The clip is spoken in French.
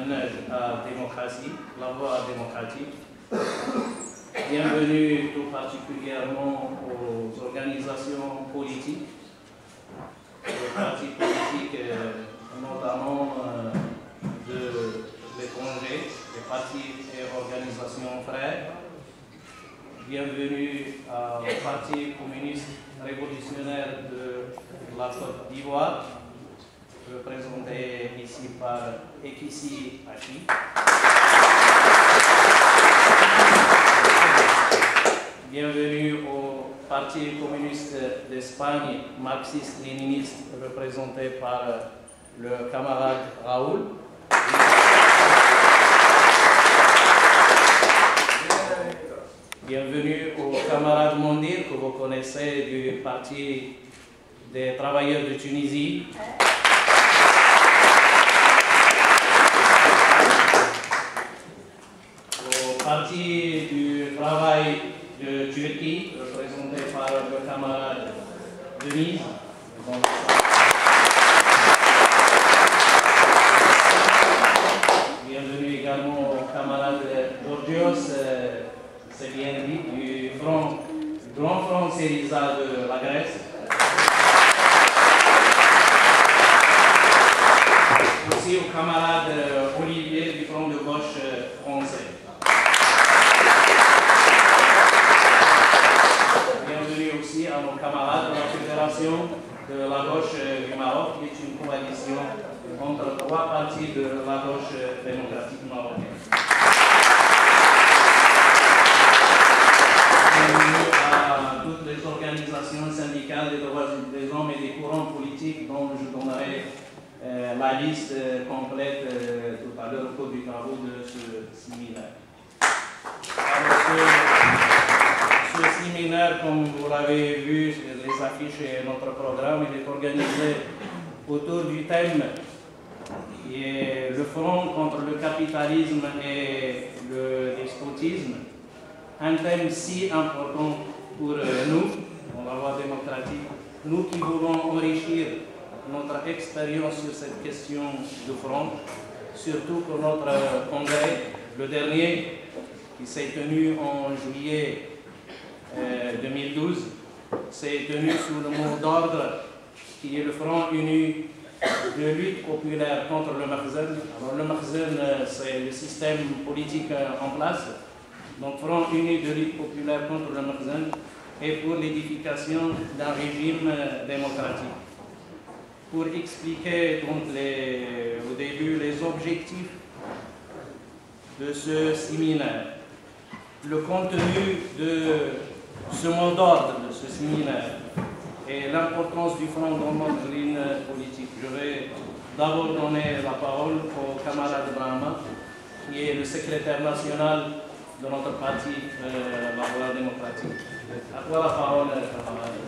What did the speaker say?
mène à la démocratie, la voie démocratique. Bienvenue tout particulièrement aux organisations politiques, aux partis politiques, notamment de l'étranger, les partis et organisations frères. Bienvenue au Parti communiste révolutionnaire de la Côte d'Ivoire, représenté ici par Ekissi Achi. Bienvenue au Parti communiste d'Espagne, marxiste-léniniste, représenté par le camarade Raoul. Bienvenue au camarade Mondir, que vous connaissez du Parti des travailleurs de Tunisie. Au Parti du travail de Turquie, représenté par le camarade Denise. Bienvenue également au camarade Georgios, c'est bien dit, du Grand Front Syriza de la Grèce. Aussi au camarade Olivier du Front de gauche français. Bienvenue aussi à nos camarades de la Fédération de la gauche du Maroc, qui est une coalition entre trois partis de la gauche démocratique marocaine. Bienvenue à toutes les organisations syndicales des droits des hommes et des courants politiques dont je donnerai la liste complète tout à l'heure au cours du travail de ce séminaire. Alors, ce séminaire, comme vous l'avez vu, les affiches et notre programme, il est organisé autour du thème qui est le front contre le capitalisme et le despotisme. Un thème si important pour nous, dans la voie démocratique, nous qui voulons enrichir notre expérience sur cette question de front, surtout pour notre congrès, le dernier, qui s'est tenu en juillet 2012, s'est tenu sous le mot d'ordre qui est le Front uni de lutte populaire contre le Makhzen. Alors le Makhzen, c'est le système politique en place. Donc Front uni de lutte populaire contre le Makhzen et pour l'édification d'un régime démocratique. Pour expliquer donc au début les objectifs de ce séminaire, le contenu de ce mot d'ordre de ce séminaire et l'importance du front dans notre ligne politique. Je vais d'abord donner la parole au camarade Brahma, qui est le secrétaire national de notre parti, la Voie démocratique. À toi la parole, camarade.